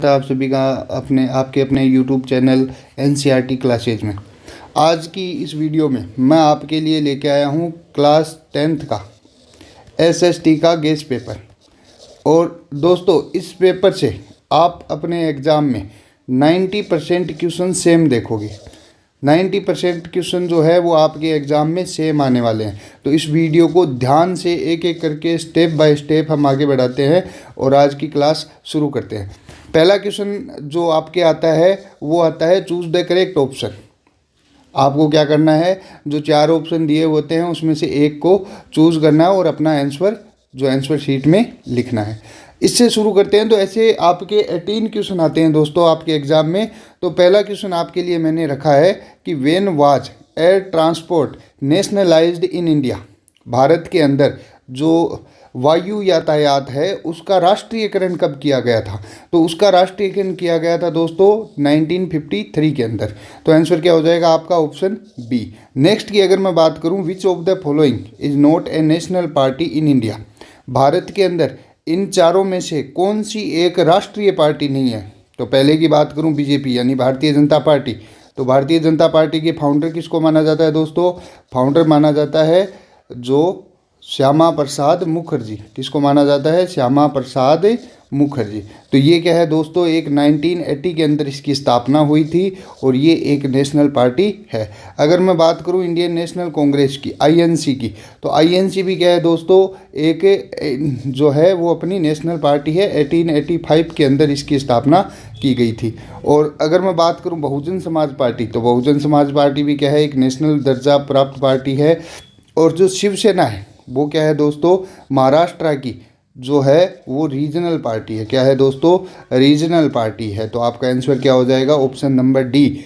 आप सभी का आपके अपने YouTube चैनल NCERT क्लासेज में। आज की इस वीडियो में मैं आपके लिए लेके आया हूँ क्लास 10th का SST का गेस पेपर। और दोस्तों, इस पेपर से आप अपने एग्ज़ाम में 90% क्वेश्चन सेम देखोगे। 90% क्वेश्चन जो है वो आपके एग्ज़ाम में सेम आने वाले हैं। तो इस वीडियो को ध्यान से एक एक करके स्टेप बाय स्टेप हम आगे बढ़ाते हैं और आज की क्लास शुरू करते हैं। पहला क्वेश्चन जो आपके आता है वो आता है चूज़ द करेक्ट ऑप्शन। आपको क्या करना है, जो 4 ऑप्शन दिए होते हैं उसमें से एक को चूज़ करना है और अपना आंसर जो आंसर शीट में लिखना है। इससे शुरू करते हैं। तो ऐसे आपके 18 क्वेश्चन आते हैं दोस्तों आपके एग्ज़ाम में। तो पहला क्वेश्चन आपके लिए मैंने रखा है कि when was air transport nationalised in India. Bharat के अंदर जो वायु यातायात है उसका राष्ट्रीयकरण कब किया गया था? तो उसका राष्ट्रीयकरण किया गया था दोस्तों 1953 के अंदर। तो आंसर क्या हो जाएगा आपका? Option B. नेक्स्ट की अगर मैं बात करूं, which of the following is not a national party in India. Bharat के अंदर इन चारों में से कौन सी एक राष्ट्रीय पार्टी नहीं है? तो पहले की बात करूं बीजेपी यानी भारतीय जनता पार्टी। तो भारतीय जनता पार्टी के फाउंडर किसको माना जाता है दोस्तों? फाउंडर माना जाता है जो श्यामा प्रसाद मुखर्जी। किसको माना जाता है? श्यामा प्रसाद मुखर्जी। तो ये क्या है दोस्तों, एक 1980 के अंदर इसकी स्थापना हुई थी और ये एक नेशनल पार्टी है। अगर मैं बात करूं इंडियन नेशनल कांग्रेस की, INC की, तो INC भी क्या है दोस्तों, एक जो है वो अपनी नेशनल पार्टी है। 1885 के अंदर इसकी स्थापना की गई थी। और अगर मैं बात करूं बहुजन समाज पार्टी, तो बहुजन समाज पार्टी भी क्या है, एक नेशनल दर्जा प्राप्त पार्टी है। और जो शिवसेना है वो क्या है दोस्तों, महाराष्ट्र की जो है वो रीजनल पार्टी है। क्या है दोस्तों? रीजनल पार्टी है। तो आपका आंसर क्या हो जाएगा? Option number D,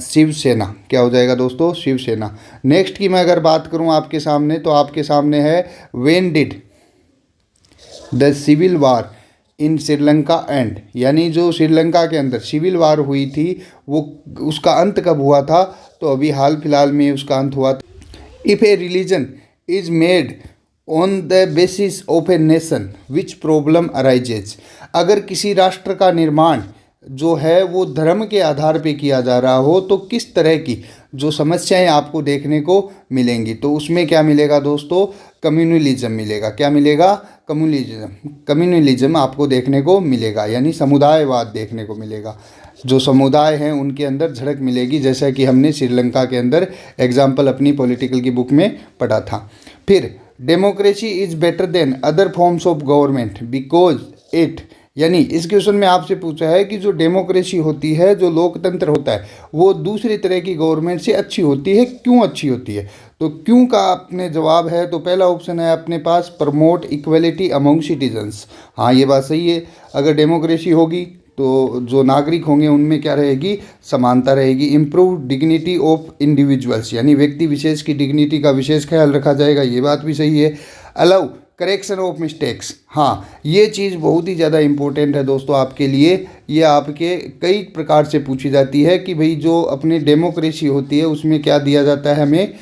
Shiv Sena. क्या हो जाएगा दोस्तों? शिवसेना। नेक्स्ट की मैं अगर बात करूं आपके सामने, तो आपके सामने है when did the civil war in Sri Lanka end. यानी जो श्रीलंका के अंदर सिविल वार हुई थी वो उसका अंत कब हुआ था? तो अभी हाल फिलहाल में उसका अंत हुआ था। If A religion is made on the basis of a nation which problem arises। अगर किसी राष्ट्र का निर्माण जो है वो धर्म के आधार पे किया जा रहा हो तो किस तरह की जो समस्याएं आपको देखने को मिलेंगी? तो उसमें क्या मिलेगा दोस्तों? कम्युनलिज्म मिलेगा। क्या मिलेगा? कम्युनलिज्म आपको देखने को मिलेगा, यानी समुदायवाद देखने को मिलेगा। जो समुदाय हैं उनके अंदर झड़क मिलेगी, जैसा कि हमने श्रीलंका के अंदर एग्जाम्पल अपनी पॉलिटिकल की बुक में पढ़ा था। फिर democracy is better than other forms of government because it. यानी इस क्वेश्चन में आपसे पूछा है कि जो डेमोक्रेसी होती है, जो लोकतंत्र होता है, वो दूसरी तरह की गवर्नमेंट से अच्छी होती है। क्यों अच्छी होती है? तो क्यों का अपने जवाब है, तो पहला ऑप्शन है अपने पास प्रमोट इक्वलिटी अमंग सिटीजन्स। हाँ, ये बात सही है। अगर डेमोक्रेसी होगी तो जो नागरिक होंगे उनमें क्या रहेगी? समानता रहेगी। इम्प्रूव डिग्निटी ऑफ इंडिविजुअल्स, यानी व्यक्ति विशेष की डिग्निटी का विशेष ख्याल रखा जाएगा। ये बात भी सही है। Allow correction of mistakes. हाँ, ये चीज़ बहुत ही ज़्यादा इम्पोर्टेंट है दोस्तों आपके लिए। ये आपके कई प्रकार से पूछी जाती है कि भाई जो अपनी डेमोक्रेसी होती है उसमें क्या दिया जाता है, हमें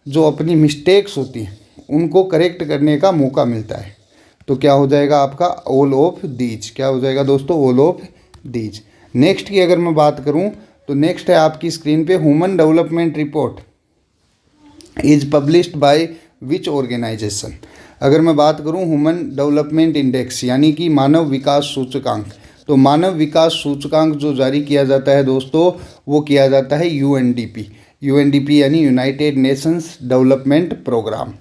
जो अपनी मिस्टेक्स होती हैं उनको करेक्ट करने का मौका मिलता है। तो क्या हो जाएगा आपका? All of these. क्या हो जाएगा दोस्तों? All of these. नेक्स्ट की अगर मैं बात करूं तो नेक्स्ट है आपकी स्क्रीन पे human development report is published by which organisation. अगर मैं बात करूं ह्यूमन डेवलपमेंट इंडेक्स यानी कि मानव विकास सूचकांक, तो मानव विकास सूचकांक जो जारी किया जाता है दोस्तों वो किया जाता है UNDP यानी United Nations Development Programme.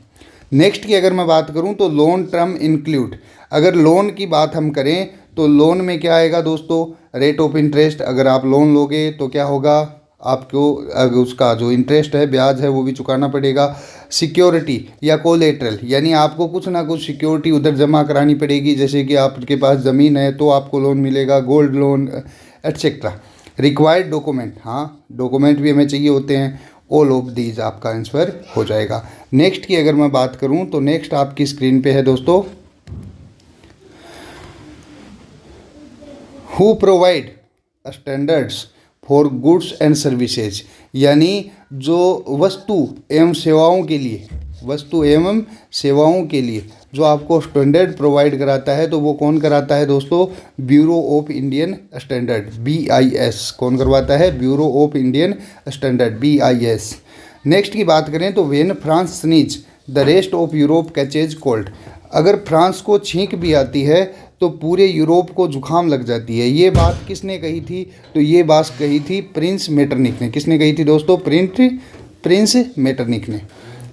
Next की अगर मैं बात करूं तो लोन टर्म इंक्लूड। अगर लोन की बात हम करें तो लोन में क्या आएगा दोस्तों? Rate of interest. अगर आप लोन लोगे तो क्या होगा आपको? उसका जो इंटरेस्ट है, ब्याज है, वो भी चुकाना पड़ेगा। सिक्योरिटी या कोलेटरल, यानी आपको कुछ ना कुछ सिक्योरिटी उधर जमा करानी पड़ेगी। जैसे कि आपके पास ज़मीन है तो आपको लोन मिलेगा, gold loan etcetera. Required document, हाँ डॉक्यूमेंट भी हमें चाहिए होते हैं। ऑल ऑफ दीज आपका आंसर हो जाएगा। नेक्स्ट की अगर मैं बात करूं तो नेक्स्ट आपकी स्क्रीन पे है दोस्तों, who provide standards for goods and services. यानी जो वस्तु एवं सेवाओं के लिए वस्तु एवं सेवाओं के लिए जो आपको स्टैंडर्ड प्रोवाइड कराता है, तो वो कौन कराता है दोस्तों? Bureau of Indian standard, BIS। कौन करवाता है? Bureau of Indian standard, BIS। Next की बात करें तो when France sneeze the rest of Europe catches cold. अगर फ्रांस को छींक भी आती है तो पूरे यूरोप को जुकाम लग जाती है। ये बात किसने कही थी? तो ये बात कही थी प्रिंस मेटरनिक ने। किसने कही थी दोस्तों? प्रिंस मेटरनिक ने।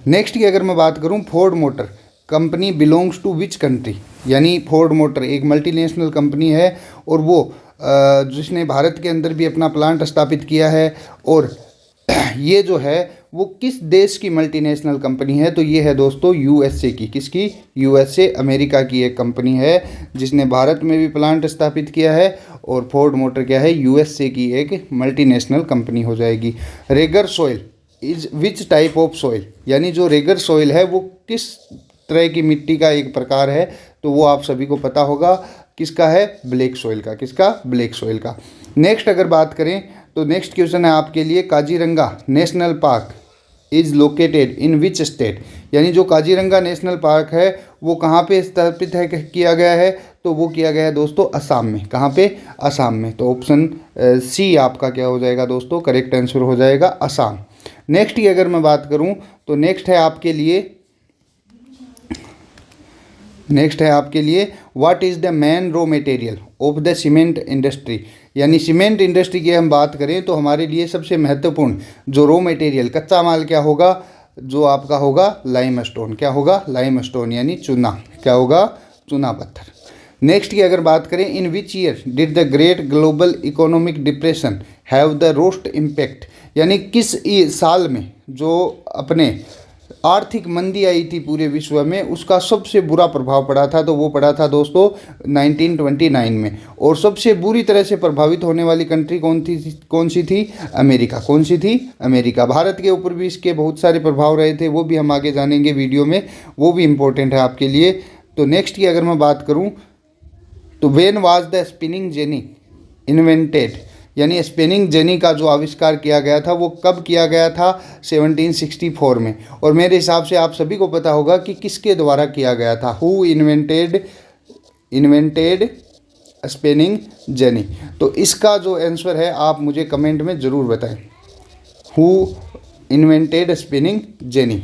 नेक्स्ट की अगर मैं बात करूं, Ford Motor Company belongs to which country. यानी फोर्ड मोटर एक मल्टीनेशनल कंपनी है और वो जिसने भारत के अंदर भी अपना प्लांट स्थापित किया है। और ये जो है वो किस देश की मल्टीनेशनल कंपनी है? तो ये है दोस्तों USA की। किसकी? USA, अमेरिका की एक कंपनी है जिसने भारत में भी प्लांट स्थापित किया है। और फोर्ड मोटर क्या है? USA की एक मल्टीनेशनल कंपनी हो जाएगी। Regar soil is which type of soil. यानी जो रेगर सॉइल है वो किस तरह की मिट्टी का एक प्रकार है? तो वो आप सभी को पता होगा, किसका है? ब्लैक सॉइल का। किसका? ब्लैक सॉइल का। नेक्स्ट अगर बात करें तो नेक्स्ट क्वेश्चन है आपके लिए, Kaziranga national park is located in which state. यानी जो काजीरंगा नेशनल पार्क है वो कहाँ पे स्थापित है, किया गया है? तो वो किया गया है दोस्तों असम में। कहाँ पे? असम में। तो ऑप्शन C आपका क्या हो जाएगा दोस्तों? करेक्ट आंसर हो जाएगा असम। नेक्स्ट की अगर मैं बात करूँ तो नेक्स्ट है आपके लिए what is the main raw material of the cement industry. यानी सीमेंट इंडस्ट्री की हम बात करें तो हमारे लिए सबसे महत्वपूर्ण जो रॉ मटेरियल, कच्चा माल क्या होगा? जो आपका होगा लाइमस्टोन। क्या होगा? लाइमस्टोन यानी चूना। क्या होगा? चूना पत्थर। नेक्स्ट की अगर बात करें, in which year did the great global economic depression have the worst impact. यानी किस साल में जो अपने आर्थिक मंदी आई थी पूरे विश्व में, उसका सबसे बुरा प्रभाव पड़ा था? तो वो पड़ा था दोस्तों 1929 में। और सबसे बुरी तरह से प्रभावित होने वाली कंट्री कौन सी थी? अमेरिका। कौन सी थी? अमेरिका। भारत के ऊपर भी इसके बहुत सारे प्रभाव रहे थे, वो भी हम आगे जानेंगे वीडियो में, वो भी इम्पोर्टेंट है आपके लिए। तो नेक्स्ट की अगर मैं बात करूँ तो when was the spinning jenny invented. यानी स्पिनिंग जेनी का जो आविष्कार किया गया था वो कब किया गया था? 1764 में। और मेरे हिसाब से आप सभी को पता होगा कि किसके द्वारा किया गया था। Who invented spinning jenny. तो इसका जो आंसर है आप मुझे कमेंट में ज़रूर बताएं। Who invented spinning jenny.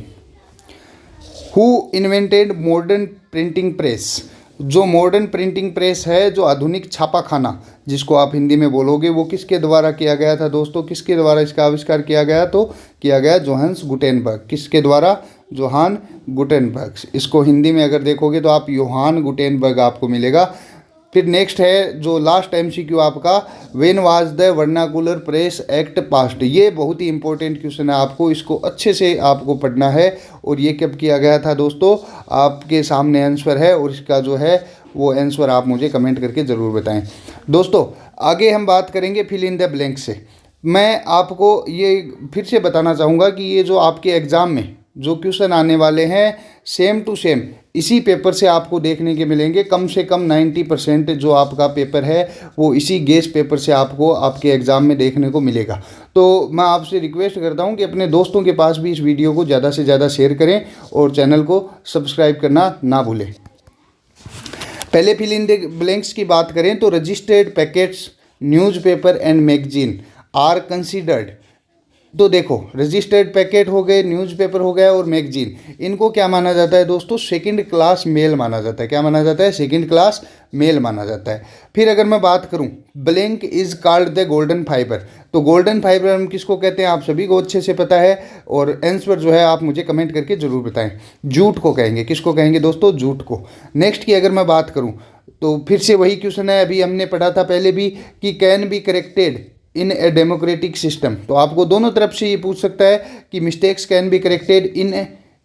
Who invented modern printing press. जो मॉडर्न प्रिंटिंग प्रेस है, जो आधुनिक छापाखाना जिसको आप हिंदी में बोलोगे, वो किसके द्वारा किया गया था दोस्तों? किसके द्वारा इसका आविष्कार किया गया? तो किया गया जोहान्स गुटेनबर्ग। किसके द्वारा? Johann Gutenberg. इसको हिंदी में अगर देखोगे तो आप योहान गुटेनबर्ग आपको मिलेगा। फिर नेक्स्ट है जो लास्ट MCQ आपका, when was the vernacular press act passed. ये बहुत ही इंपॉर्टेंट क्वेश्चन है, आपको इसको अच्छे से आपको पढ़ना है। और ये कब किया गया था दोस्तों? आपके सामने आंसर है और इसका जो है वो आंसर आप मुझे कमेंट करके ज़रूर बताएं। दोस्तों आगे हम बात करेंगे फिल इन द ब्लैंक से। मैं आपको ये फिर से बताना चाहूँगा कि ये जो आपके एग्ज़ाम में जो क्वेश्चन आने वाले हैं सेम टू सेम इसी पेपर से आपको देखने के मिलेंगे। कम से कम 90% जो आपका पेपर है वो इसी गेस पेपर से आपको आपके एग्ज़ाम में देखने को मिलेगा। तो मैं आपसे रिक्वेस्ट करता हूं कि अपने दोस्तों के पास भी इस वीडियो को ज़्यादा से ज़्यादा शेयर करें और चैनल को सब्सक्राइब करना ना भूलें। पहले फिल इन द ब्लैंक्स की बात करें तो registered packets newspaper and magazine are considered. तो देखो रजिस्टर्ड पैकेट हो गए, न्यूज़पेपर हो गया और मैगजीन, इनको क्या माना जाता है दोस्तों? सेकंड क्लास मेल माना जाता है। क्या माना जाता है? सेकंड क्लास मेल माना जाता है। फिर अगर मैं बात करूं, blank is called the golden fibre. तो गोल्डन फाइबर हम किसको कहते हैं? आप सभी को अच्छे से पता है और आंसर जो है आप मुझे कमेंट करके ज़रूर बताएं। जूट को कहेंगे। किसको कहेंगे दोस्तों? जूट को। नेक्स्ट की अगर मैं बात करूँ तो फिर से वही क्वेश्चन है, अभी हमने पढ़ा था पहले भी कि can be corrected in a democratic system. तो आपको दोनों तरफ से ये पूछ सकता है कि मिस्टेक्स कैन बी करेक्टेड इन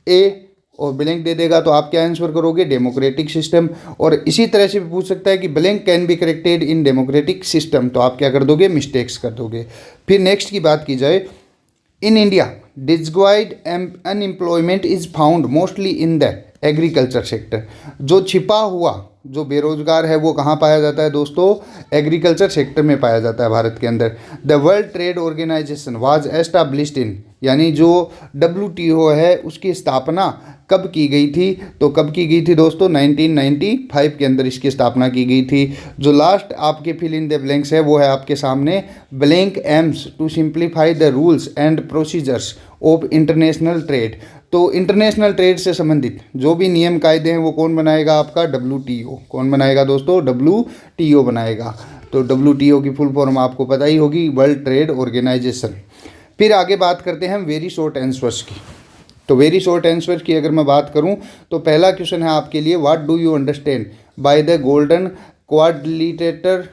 ए और ब्लैंक दे देगा तो आप क्या आंसर करोगे? Democratic system. और इसी तरह से भी पूछ सकता है कि blank can be corrected in democratic system, तो आप क्या कर दोगे? मिस्टेक्स कर दोगे। फिर नेक्स्ट की बात की जाए, in India disguised unemployment is found mostly in the agriculture sector. जो छिपा हुआ जो बेरोजगार है वो कहाँ पाया जाता है दोस्तों? एग्रीकल्चर सेक्टर में पाया जाता है भारत के अंदर। The World Trade Organization was established in, यानी जो WTO है उसकी स्थापना कब की गई थी? तो कब की गई थी दोस्तों? 1995 के अंदर इसकी स्थापना की गई थी। जो लास्ट आपके फिल इन द ब्लैंक्स है वो है आपके सामने, blank aims to simplify the rules and procedures of international trade. तो इंटरनेशनल ट्रेड से संबंधित जो भी नियम कायदे हैं वो कौन बनाएगा? आपका WTO। कौन बनाएगा दोस्तों? WTO बनाएगा। तो WTO की फुल फॉर्म आपको पता ही होगी, वर्ल्ड ट्रेड ऑर्गेनाइजेशन। फिर आगे बात करते हैं हम वेरी शॉर्ट आंसर्स की। तो वेरी शॉर्ट आंसर की अगर मैं बात करूं तो पहला क्वेश्चन है आपके लिए, what do you understand by the golden quadrilateral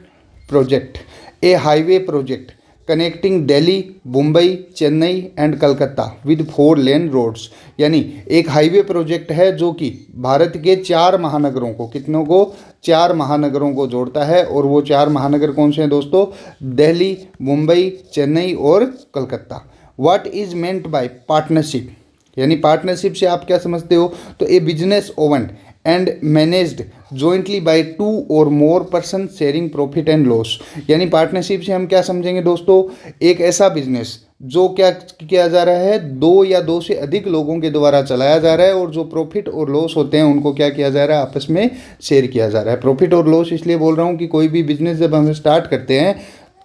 project? A highway project connecting Delhi, Mumbai, Chennai and Calcutta with 4 lane roads. यानी एक हाईवे प्रोजेक्ट है जो कि भारत के 4 महानगरों को, कितनों को? 4 महानगरों को जोड़ता है। और वो 4 महानगर कौन से हैं दोस्तों? दिल्ली, मुंबई, चेन्नई और Calcutta. What is meant by partnership? यानी पार्टनरशिप से आप क्या समझते हो? तो a business owned and managed jointly by 2 और more person sharing profit and loss. यानी पार्टनरशिप से हम क्या समझेंगे दोस्तों? एक ऐसा बिजनेस जो क्या किया जा रहा है, 2 या 2 से अधिक लोगों के द्वारा चलाया जा रहा है, और जो प्रॉफिट और लॉस होते हैं उनको क्या किया जा रहा है? आपस में शेयर किया जा रहा है। प्रॉफिट और लॉस इसलिए बोल रहा हूँ कि कोई भी बिजनेस जब हम स्टार्ट करते हैं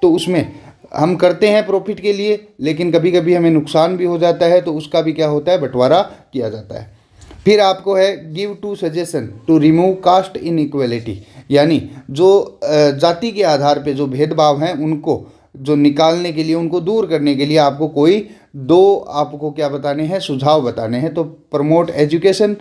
तो उसमें हम करते हैं प्रॉफिट के लिए, लेकिन कभी कभी हमें नुकसान भी हो जाता है, तो उसका भी क्या होता है? बंटवारा किया जाता है। फिर आपको है give to suggestion to remove caste inequality. यानी जो जाति के आधार पे जो भेदभाव हैं उनको जो निकालने के लिए, उनको दूर करने के लिए आपको कोई 2 आपको क्या बताने हैं? सुझाव बताने हैं। तो प्रमोट एजुकेशन,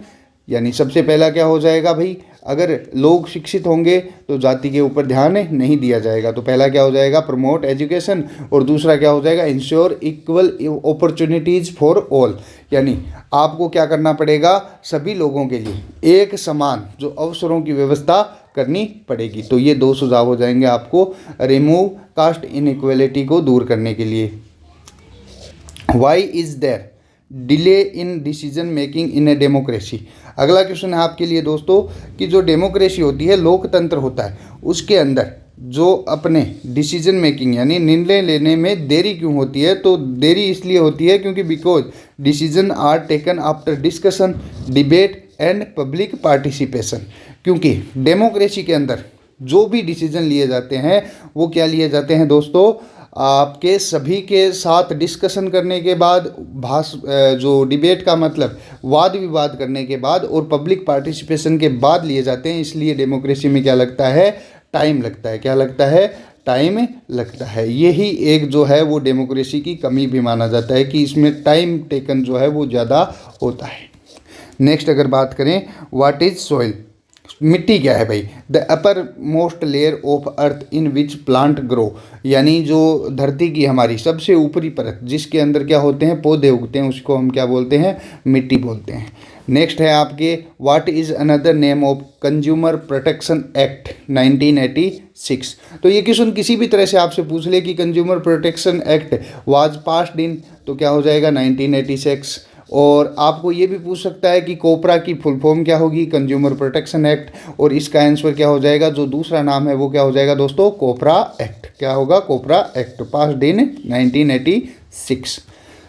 यानी सबसे पहला क्या हो जाएगा भाई? अगर लोग शिक्षित होंगे तो जाति के ऊपर ध्यान नहीं दिया जाएगा। तो पहला क्या हो जाएगा? Promote education. और दूसरा क्या हो जाएगा? Ensure equal opportunities for all. यानी आपको क्या करना पड़ेगा? सभी लोगों के लिए एक समान जो अवसरों की व्यवस्था करनी पड़ेगी। तो ये 2 सुझाव हो जाएंगे आपको रिमूव कास्ट इनइक्वालिटी को दूर करने के लिए। Why is there delay in decision making in a democracy? अगला क्वेश्चन है आपके लिए दोस्तों कि जो डेमोक्रेसी होती है, लोकतंत्र होता है, उसके अंदर जो अपने डिसीजन मेकिंग यानी निर्णय लेने में देरी क्यों होती है? तो देरी इसलिए होती है क्योंकि because decision are taken after discussion, debate and public participation. क्योंकि डेमोक्रेसी के अंदर जो भी डिसीजन लिए जाते हैं वो क्या लिए जाते हैं दोस्तों? आपके सभी के साथ डिस्कशन करने के बाद, जो डिबेट का मतलब वाद विवाद करने के बाद, और पब्लिक पार्टिसिपेशन के बाद लिए जाते हैं। इसलिए डेमोक्रेसी में क्या लगता है? टाइम लगता है। क्या लगता है? टाइम लगता है। यही एक जो है वो डेमोक्रेसी की कमी भी माना जाता है कि इसमें टाइम टेकन जो है वो ज़्यादा होता है। नेक्स्ट अगर बात करें, व्हाट इज सॉइल? मिट्टी क्या है भाई? The upper most layer of earth in which plant grow. यानी जो धरती की हमारी सबसे ऊपरी परत जिसके अंदर क्या होते हैं? पौधे उगते हैं, उसको हम क्या बोलते हैं? मिट्टी बोलते हैं। नेक्स्ट है आपके, what is another name of consumer protection act 1986? तो ये क्वेश्चन किसी भी तरह से आपसे पूछ ले कि consumer protection act was passed in, तो क्या हो जाएगा? 1986। और आपको ये भी पूछ सकता है कि कोपरा की फुल फॉर्म क्या होगी? Consumer protection act. और इसका आंसर क्या हो जाएगा? जो दूसरा नाम है वो क्या हो जाएगा दोस्तों? कोपरा एक्ट। क्या होगा? कोपरा एक्ट, पास्ड इन 1986।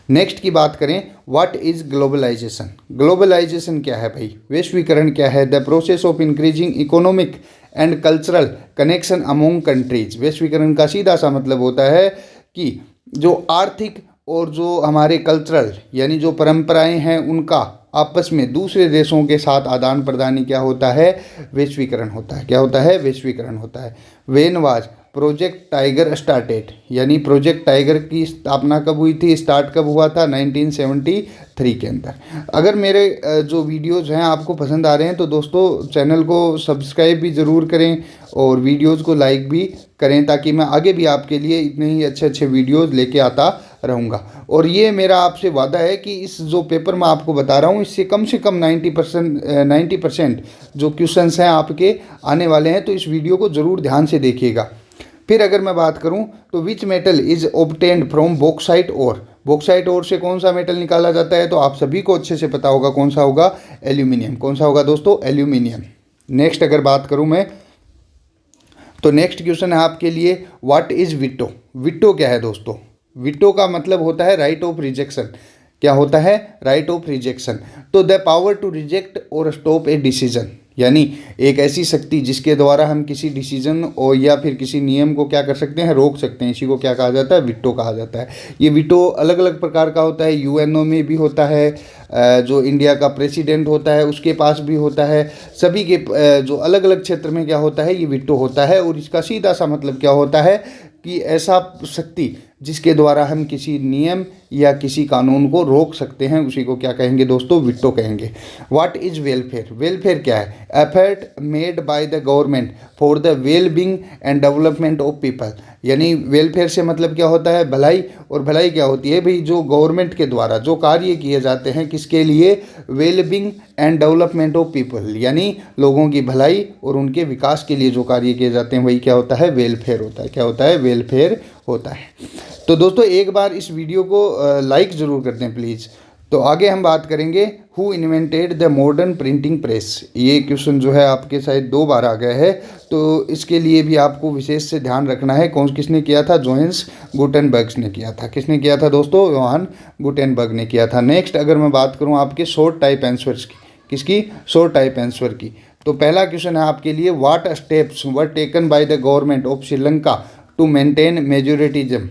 नेक्स्ट की बात करें, व्हाट इज ग्लोबलाइजेशन? ग्लोबलाइजेशन क्या है भाई? वैश्वीकरण क्या है? The process of increasing economic and cultural connection among countries. वैश्वीकरण का सीधा सा मतलब होता है कि जो आर्थिक और जो हमारे कल्चरल यानी जो परंपराएं हैं उनका आपस में दूसरे देशों के साथ आदान प्रदान क्या होता है? वैश्वीकरण होता है। क्या होता है? वैश्वीकरण होता है। When was project tiger started? यानी प्रोजेक्ट टाइगर की स्थापना कब हुई थी? स्टार्ट कब हुआ था? 1973 के अंदर। अगर मेरे जो वीडियोज़ हैं आपको पसंद आ रहे हैं तो दोस्तों चैनल को सब्सक्राइब भी ज़रूर करें और वीडियोज़ को लाइक भी करें, ताकि मैं आगे भी आपके लिए इतने ही अच्छे अच्छे वीडियोज़ लेके आता रहूँगा। और ये मेरा आपसे वादा है कि इस जो पेपर मैं आपको बता रहा हूँ इससे कम से कम 90% जो क्वेश्चंस हैं आपके आने वाले हैं, तो इस वीडियो को ज़रूर ध्यान से देखिएगा। फिर अगर मैं बात करूं तो which metal is obtained from bauxite ore? Bauxite ore से कौन सा मेटल निकाला जाता है? तो आप सभी को अच्छे से पता होगा कौन सा होगा? एल्यूमिनियम। कौन सा होगा दोस्तों? एल्यूमिनियम। नेक्स्ट अगर बात करूं मैं, तो नेक्स्ट क्वेश्चन है आपके लिए, व्हाट इज़ वीटो। वीटो क्या है दोस्तों? वीटो का मतलब होता है राइट ऑफ रिजेक्शन। क्या होता है? Right of rejection. तो द पावर टू रिजेक्ट और स्टॉप ए डिसीजन, यानी एक ऐसी शक्ति जिसके द्वारा हम किसी डिसीजन और या फिर किसी नियम को क्या कर सकते हैं? रोक सकते हैं। इसी को क्या कहा जाता है? वीटो कहा जाता है। ये वीटो अलग अलग प्रकार का होता है। यूएनओ में भी होता है, जो इंडिया का प्रेसिडेंट होता है उसके पास भी होता है। सभी के जो अलग अलग क्षेत्र में क्या होता है? ये वीटो होता है। और इसका सीधा सा मतलब क्या होता है कि ऐसा शक्ति जिसके द्वारा हम किसी नियम या किसी कानून को रोक सकते हैं, उसी को क्या कहेंगे दोस्तों? वीटो कहेंगे। What is welfare? वेलफेयर क्या है? Effort made by the government for the well being and development of people. यानी वेलफेयर से मतलब क्या होता है? भलाई। और भलाई क्या होती है भाई? जो गवर्नमेंट के द्वारा जो कार्य किए जाते हैं, किसके लिए? Well being and development of people, यानी लोगों की भलाई और उनके विकास के लिए जो कार्य किए जाते हैं वही क्या होता है? वेलफेयर होता है। क्या होता है? वेलफेयर होता है। तो दोस्तों एक बार इस वीडियो को लाइक ज़रूर कर दें प्लीज़। तो आगे हम बात करेंगे, who invented the modern printing press. ये क्वेश्चन जो है आपके शायद 2 बार आ गया है, तो इसके लिए भी आपको विशेष से ध्यान रखना है। किसने किया था? जोहान्स गुटेनबर्ग ने किया था। किसने किया था दोस्तों? योहान गुटेनबर्ग ने किया था। नेक्स्ट अगर मैं बात करूँ आपके शॉर्ट टाइप आंसर्स की, किसकी? शॉर्ट टाइप आंसर की। तो पहला क्वेश्चन है आपके लिए, what steps were taken by the government of Sri Lanka to maintain majoritarianism.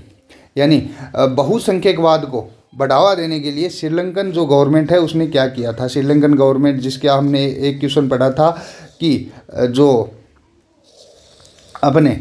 यानी बहुसंख्यकवाद को बढ़ावा देने के लिए श्रीलंकन जो गवर्नमेंट है उसने क्या किया था? श्रीलंकन गवर्नमेंट, जिसके हमने एक क्वेश्चन पढ़ा था कि जो अपने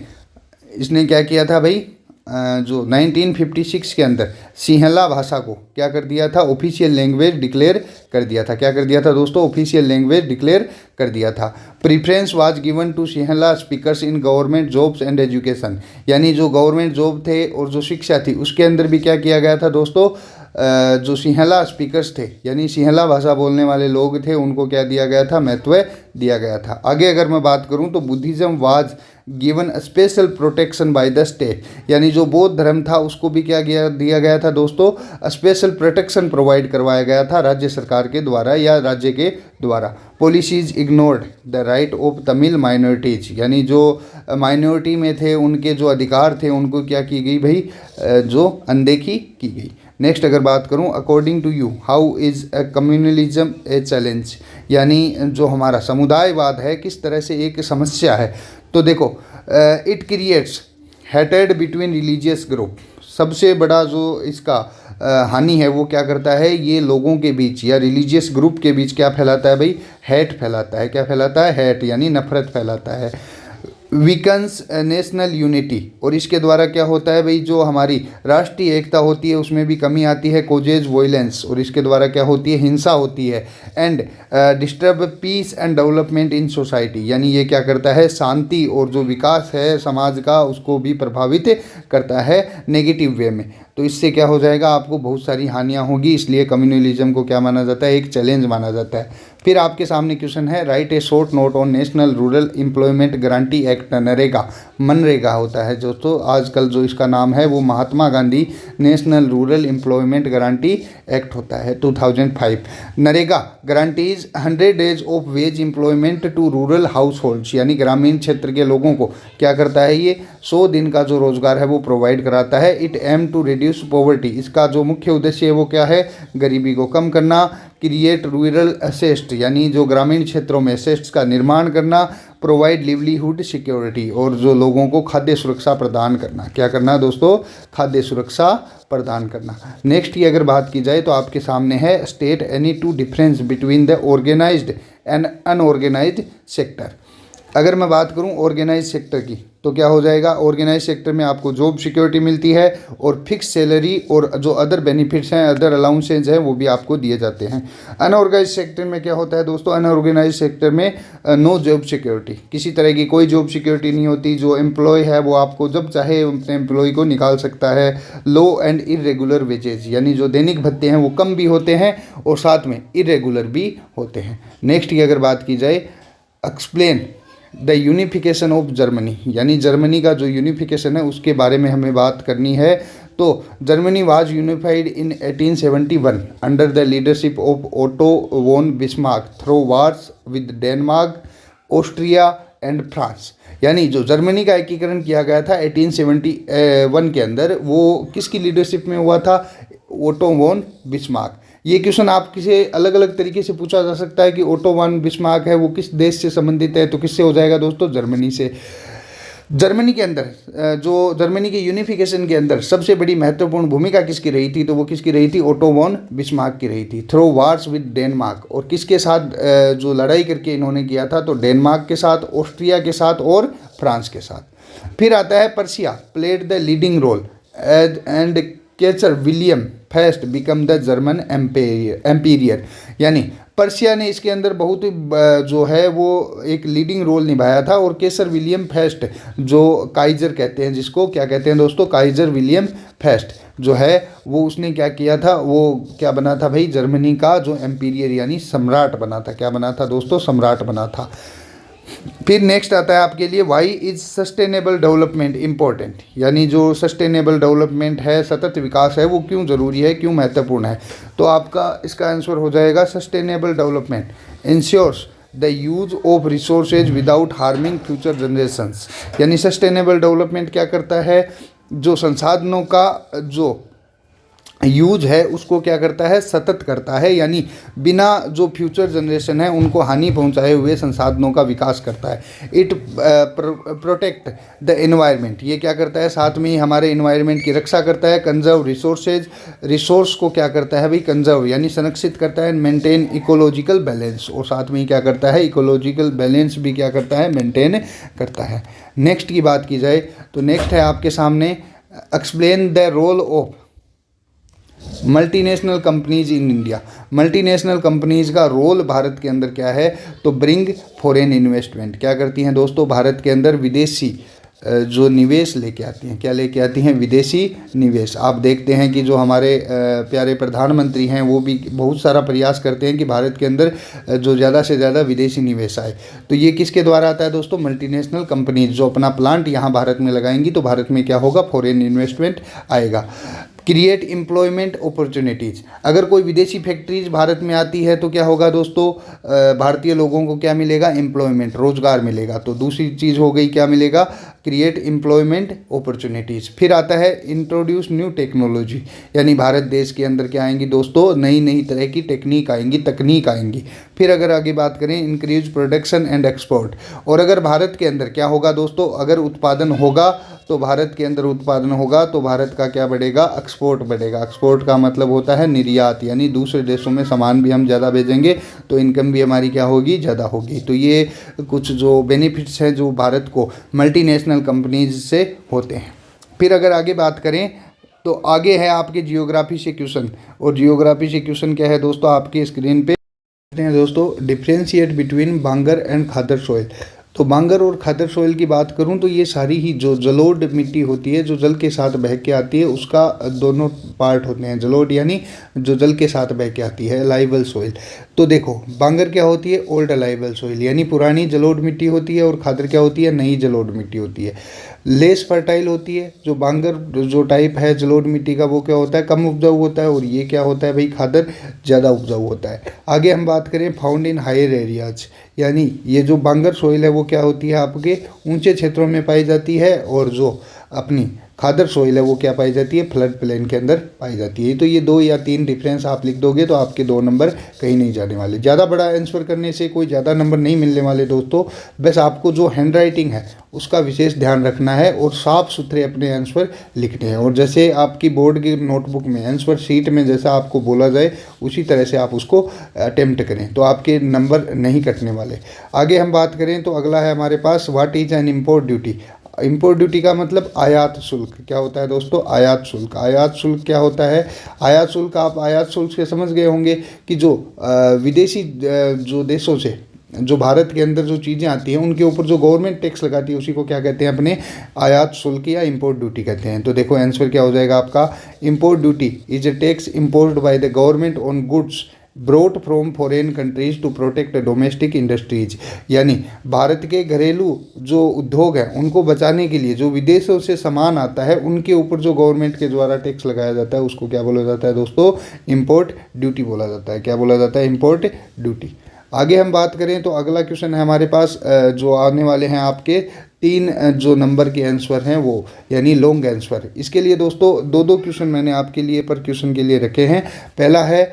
इसने क्या किया था भाई, जो 1956 के अंदर सिंहला भाषा को क्या कर दिया था? ऑफिशियल लैंग्वेज डिक्लेयर कर दिया था। क्या कर दिया था दोस्तों? ऑफिशियल लैंग्वेज डिक्लेयर कर दिया था। Preference was given to Sinhala speakers in government jobs and education. यानी जो गवर्नमेंट जॉब थे और जो शिक्षा थी उसके अंदर भी क्या किया गया था दोस्तों? जो सिंहला स्पीकर्स थे यानी सिंहला भाषा बोलने वाले लोग थे, उनको क्या दिया गया था? महत्व दिया गया था। आगे अगर मैं बात करूं तो Buddhism was given special protection by the state. यानी जो बौद्ध धर्म था उसको भी क्या दिया गया था दोस्तों? स्पेशल प्रोटेक्शन प्रोवाइड करवाया गया था राज्य सरकार के द्वारा या राज्य के द्वारा। Policies ignored the right of Tamil minorities. यानी जो माइनॉरिटी में थे उनके जो अधिकार थे उनको क्या की गई भाई? जो अनदेखी की गई। नेक्स्ट अगर बात करूं, according to you how is a communalism a challenge. यानी जो हमारा समुदायवाद है किस तरह से एक समस्या है? तो देखो, it creates hated between religious group. सबसे बड़ा जो इसका हानि है वो क्या करता है? ये लोगों के बीच या रिलीजियस ग्रुप के बीच क्या फैलाता है भाई? हेट फैलाता है। क्या फैलाता है? हेट, यानी नफरत फैलाता है। वीकन्स नेशनल यूनिटी, और इसके द्वारा क्या होता है भाई? जो हमारी राष्ट्रीय एकता होती है उसमें भी कमी आती है। कोजेज वॉयलेंस, और इसके द्वारा क्या होती है? हिंसा होती है। And disturb peace and development in society. यानी ये क्या करता है? शांति और जो विकास है समाज का उसको भी प्रभावित करता है नेगेटिव वे में। तो इससे क्या हो जाएगा? आपको बहुत सारी हानियाँ होगी। इसलिए कम्युनलिज्म को क्या माना जाता है? एक चैलेंज माना जाता है। फिर आपके सामने क्वेश्चन है, write a short note on national rural employment guarantee act. NREGA, MNREGA होता है दोस्तों। आजकल जो इसका नाम है वो Mahatma Gandhi national rural employment guarantee act होता है 2005। NREGA guarantees 100 days of wage employment to rural households. यानी ग्रामीण क्षेत्र के लोगों को क्या करता है? ये 100 दिन का जो रोजगार है वो प्रोवाइड कराता है। It aims to reduce poverty. इसका जो मुख्य उद्देश्य है वो क्या है? गरीबी को कम करना। क्रिएट रूरल असेस्ट, यानी जो ग्रामीण क्षेत्रों में असेट्स का निर्माण करना। प्रोवाइड लिवलीहुड सिक्योरिटी, और जो लोगों को खाद्य सुरक्षा प्रदान करना। क्या करना दोस्तों? खाद्य सुरक्षा प्रदान करना। नेक्स्ट की अगर बात की जाए तो आपके सामने है, state any two difference between the organised and unorganised sector. अगर मैं बात करूं ऑर्गेनाइज सेक्टर की तो क्या हो जाएगा? ऑर्गेनाइज सेक्टर में आपको जॉब सिक्योरिटी मिलती है और फिक्स सैलरी और जो अदर बेनिफिट्स हैं, अदर अलाउंसेज हैं वो भी आपको दिए जाते हैं। अनऑर्गेनाइज सेक्टर में क्या होता है दोस्तों? अनऑर्गेनाइज सेक्टर में नो जॉब सिक्योरिटी, किसी तरह की कोई जॉब सिक्योरिटी नहीं होती। जो एम्प्लॉय है वो आपको जब चाहे अपने एम्प्लॉय को निकाल सकता है। लो एंड इरेगुलर वेजेज, यानी जो दैनिक भत्ते हैं वो कम भी होते हैं और साथ में इरेगुलर भी होते हैं। नेक्स्ट की अगर बात की जाए, explain the unification of Germany. यानी जर्मनी का जो यूनिफिकेशन है उसके बारे में हमें बात करनी है। तो Germany was unified in 1871 under the leadership of Otto von Bismarck through wars with Denmark Austria and France. यानी जो जर्मनी का एकीकरण किया गया था 1871 के अंदर, वो किसकी लीडरशिप में हुआ था? Otto von Bismarck. ये क्वेश्चन आप किसी अलग अलग तरीके से पूछा जा सकता है कि ओटो वॉन बिस्मार्क है वो किस देश से संबंधित है, तो किससे हो जाएगा दोस्तों? जर्मनी से। जर्मनी के अंदर जो जर्मनी के यूनिफिकेशन के अंदर सबसे बड़ी महत्वपूर्ण भूमिका किसकी रही थी? तो वो किसकी रही थी? ओटो वॉन बिस्मार्क की रही थी। थ्रो वार्स विद डेनमार्क, और किसके साथ जो लड़ाई करके इन्होंने किया था? तो डेनमार्क के साथ, ऑस्ट्रिया के साथ और फ्रांस के साथ। फिर आता है Prussia played the leading role and Kaiser William first become the German emperor. यानी पर्सिया ने इसके अंदर बहुत ही जो है वो एक लीडिंग रोल निभाया था, और केसर विलियम फर्स्ट जो काइजर कहते हैं, जिसको क्या कहते हैं दोस्तों? काइजर विलियम फर्स्ट जो है वो उसने क्या किया था? वो क्या बना था भाई? जर्मनी का जो एम्पीरियर यानी सम्राट बना था। क्या बना था दोस्तों? सम्राट बना था। फिर नेक्स्ट आता है आपके लिए why is sustainable development important. यानी जो सस्टेनेबल डेवलपमेंट है, सतत विकास है, वो क्यों ज़रूरी है, क्यों महत्वपूर्ण है? तो आपका इसका आंसर हो जाएगा sustainable development ensures the use of resources without harming future generations. यानी सस्टेनेबल डेवलपमेंट क्या करता है? जो संसाधनों का जो यूज है उसको क्या करता है? सतत करता है, यानी बिना जो फ्यूचर जनरेशन है उनको हानि पहुंचाए हुए संसाधनों का विकास करता है। इट प्रोटेक्ट द एनवायरनमेंट, ये क्या करता है? साथ में ही हमारे एनवायरनमेंट की रक्षा करता है। कंजर्व रिसोर्सेज, रिसोर्स को क्या करता है भाई? कंजर्व यानी संरक्षित करता है। मेंटेन इकोलॉजिकल बैलेंस, और साथ में ही क्या करता है? इकोलॉजिकल बैलेंस भी क्या करता है? मेंटेन करता है। नेक्स्ट की बात की जाए तो नेक्स्ट है आपके सामने explain the role of multinational companies in India. Multinational companies का रोल भारत के अंदर क्या है? तो ब्रिंग फॉरेन इन्वेस्टमेंट। क्या करती हैं दोस्तों? भारत के अंदर विदेशी जो निवेश लेके आती हैं। क्या लेके आती हैं? विदेशी निवेश। आप देखते हैं कि जो हमारे प्यारे प्रधानमंत्री हैं वो भी बहुत सारा प्रयास करते हैं कि भारत के अंदर जो ज़्यादा से ज़्यादा विदेशी निवेश आए। तो ये किसके द्वारा आता है दोस्तों? मल्टीनेशनल कंपनीज जो अपना प्लांट यहाँ भारत में लगाएंगी तो भारत में क्या होगा? फॉरेन इन्वेस्टमेंट आएगा। क्रिएट एम्प्लॉयमेंट अपॉर्चुनिटीज़, अगर कोई विदेशी फैक्ट्रीज भारत में आती है तो क्या होगा दोस्तों? भारतीय लोगों को क्या मिलेगा? एम्प्लॉयमेंट, रोजगार मिलेगा। तो दूसरी चीज़ हो गई, क्या मिलेगा? Create employment opportunities. फिर आता है इंट्रोड्यूस न्यू टेक्नोलॉजी, यानी भारत देश के अंदर क्या आएंगी दोस्तों? नई नई तरह की टेक्निक आएंगी, तकनीक आएंगी। फिर अगर आगे बात करें इंक्रीज प्रोडक्शन एंड एक्सपोर्ट, और अगर भारत के अंदर क्या होगा दोस्तों? अगर उत्पादन होगा तो भारत के अंदर उत्पादन होगा तो भारत का क्या बढ़ेगा? एक्सपोर्ट बढ़ेगा। एक्सपोर्ट का मतलब होता है निर्यात, यानी दूसरे देशों में सामान भी हम ज़्यादा भेजेंगे तो इनकम भी हमारी क्या होगी? ज़्यादा होगी। तो ये कुछ जो बेनिफिट्स हैं जो भारत को मल्टीनेशनल कंपनीज से होते हैं। फिर अगर आगे बात करें तो आगे है आपके जियोग्राफी से क्वेश्चन, और जियोग्राफी से क्वेश्चन क्या है दोस्तों? आपकी स्क्रीन पे हैं दोस्तों, differentiate between bangar and khadar soil. तो बांगर और खादर सॉइल की बात करूं तो ये सारी ही जो जलोढ़ मिट्टी होती है जो जल के साथ बह के आती है, उसका दोनों पार्ट होते हैं। जलोढ़ यानी जो जल के साथ बह के आती है, अलाइवल सॉइल। तो देखो बांगर क्या होती है? ओल्ड अलाइवल सॉइल, यानी पुरानी जलोढ़ मिट्टी होती है, और खादर क्या होती है? नई जलोढ़ मिट्टी होती है। लेस फर्टाइल होती है जो बांगर जो टाइप है जलोढ़ मिट्टी का, वो क्या होता है? कम उपजाऊ होता है, और ये क्या होता है भाई? खादर ज़्यादा उपजाऊ होता है। आगे हम बात करें फाउंड इन हायर एरियाज, यानी ये जो बांगर सॉइल है वो क्या होती है? आपके ऊंचे क्षेत्रों में पाई जाती है, और जो अपनी खादर सॉइल है वो क्या पाई जाती है? फ्लड प्लेन के अंदर पाई जाती है। तो ये 2 या 3 डिफरेंस आप लिख दोगे तो आपके 2 नंबर कहीं नहीं जाने वाले। ज़्यादा बड़ा आंसर करने से कोई ज़्यादा नंबर नहीं मिलने वाले दोस्तों। बस आपको जो हैंड राइटिंग है उसका विशेष ध्यान रखना है, और साफ़ सुथरे अपने आंसर लिखने हैं। और जैसे आपकी बोर्ड की नोटबुक में आंसर शीट में जैसा आपको बोला जाए उसी तरह से आप उसको अटेम्प्ट करें, तो आपके नंबर नहीं कटने वाले। आगे हम बात करें तो अगला है हमारे पास what is an import duty. Import duty का मतलब आयात शुल्क। क्या होता है दोस्तों? आयात शुल्क। आयात शुल्क क्या होता है? आयात शुल्क, आप आयात शुल्क से समझ गए होंगे कि जो विदेशी जो देशों से जो भारत के अंदर जो चीज़ें आती हैं उनके ऊपर जो गवर्नमेंट टैक्स लगाती है उसी को क्या कहते हैं? अपने आयात शुल्क या इम्पोर्ट ड्यूटी कहते हैं। तो देखो आंसर क्या हो जाएगा आपका? Import duty is a tax imposed by the government on goods brought from foreign countries to protect domestic industries, यानी भारत के घरेलू जो उद्योग हैं उनको बचाने के लिए जो विदेशों से सामान आता है उनके ऊपर जो गवर्नमेंट के द्वारा टैक्स लगाया जाता है उसको क्या बोला जाता है दोस्तों? इम्पोर्ट ड्यूटी बोला जाता है। क्या बोला जाता है? Import duty. आगे हम बात करें तो अगला क्वेश्चन है हमारे पास जो आने वाले हैं आपके 3 जो नंबर के आंसर हैं वो, यानी लॉन्ग आंसर। इसके लिए दोस्तों दो दो क्वेश्चन मैंने आपके लिए पर क्वेश्चन के लिए रखे हैं। पहला है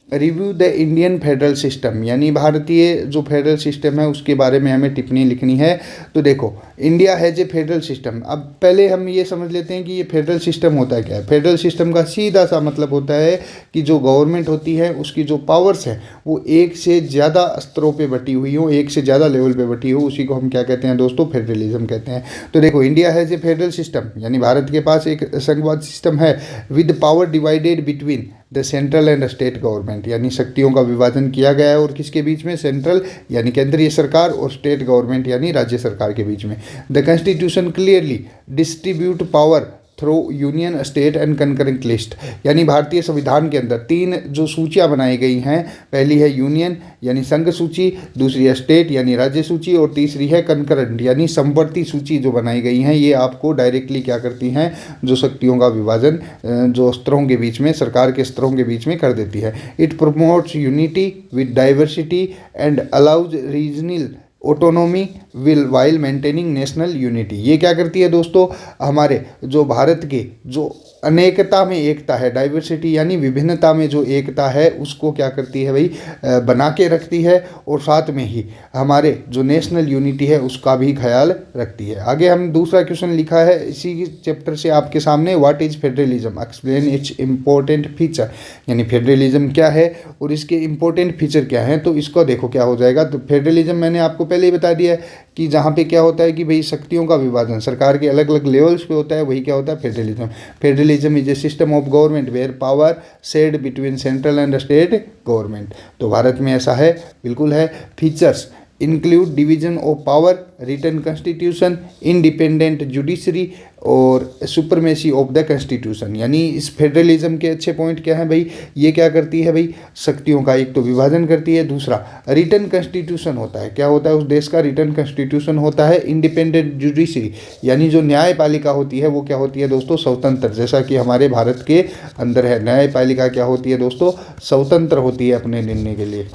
review the Indian federal system, यानी भारतीय जो फेडरल सिस्टम है उसके बारे में हमें टिप्पणी लिखनी है। तो देखो, India has a federal system. अब पहले हम ये समझ लेते हैं कि ये फेडरल सिस्टम होता है क्या है। फेडरल सिस्टम का सीधा सा मतलब होता है कि जो गवर्नमेंट होती है उसकी जो पावर्स हैं वो एक से ज़्यादा स्तरों पे बटी हुई हो, एक से ज़्यादा लेवल पे बटी हो, उसी को हम क्या कहते हैं दोस्तों, फेडरलिज्म कहते हैं। तो देखो, India has a federal system, यानी भारत के पास एक संघवाद सिस्टम है with power divided between the central and state government, यानी शक्तियों का विभाजन किया गया है और किसके बीच में, सेंट्रल यानी केंद्रीय सरकार और स्टेट गवर्नमेंट यानी राज्य सरकार के बीच में। The constitution clearly distribute power through union, state and concurrent list, यानी भारतीय संविधान के अंदर 3 जो सूचियां बनाई गई हैं, पहली है यूनियन यानी संघ सूची, दूसरी है स्टेट यानी राज्य सूची और तीसरी है कंकरेंट यानी समवर्ती सूची जो बनाई गई हैं। ये आपको डायरेक्टली क्या करती हैं, जो शक्तियों का विभाजन जो स्तरों के बीच में, सरकार के स्तरों के बीच में कर देती है। It promotes unity with diversity and allows regional autonomy will while maintaining national unity. ये क्या करती है दोस्तों, हमारे जो भारत के जो अनेकता में एकता है, डाइवर्सिटी यानी विभिन्नता में जो एकता है, उसको क्या करती है भाई, बना के रखती है और साथ में ही हमारे जो नेशनल यूनिटी है उसका भी ख्याल रखती है। आगे हम दूसरा क्वेश्चन लिखा है इसी चैप्टर से आपके सामने, what is federalism, explain it's important feature, यानी फेडरलिज्म क्या है और इसके इंपॉर्टेंट फीचर क्या हैं। तो इसको देखो क्या हो जाएगा। तो फेडरलिज्म मैंने आपको पहले ही बता दिया है कि जहाँ पे क्या होता है कि भाई शक्तियों का विभाजन सरकार के अलग अलग लेवल्स पे होता है, वही क्या होता है, federalism. Federalism is a system of government where power shared between central and state government. तो भारत में ऐसा है, बिल्कुल है। Features include division of power, written constitution, independent judiciary और सुपरमेसी ऑफ द कॉन्स्टिट्यूशन, यानी इस फेडरलिज्म के अच्छे पॉइंट क्या हैं भाई, ये क्या करती है भाई, शक्तियों का एक तो विभाजन करती है, दूसरा रिटन कॉन्स्टिट्यूशन होता है, क्या होता है उस देश का, रिटन कॉन्स्टिट्यूशन होता है। इंडिपेंडेंट जुडिशरी यानी जो न्यायपालिका होती है वो क्या होती है दोस्तों, स्वतंत्र, जैसा कि हमारे भारत के अंदर है। न्यायपालिका क्या होती है दोस्तों, स्वतंत्र होती है अपने निर्णय के लिए।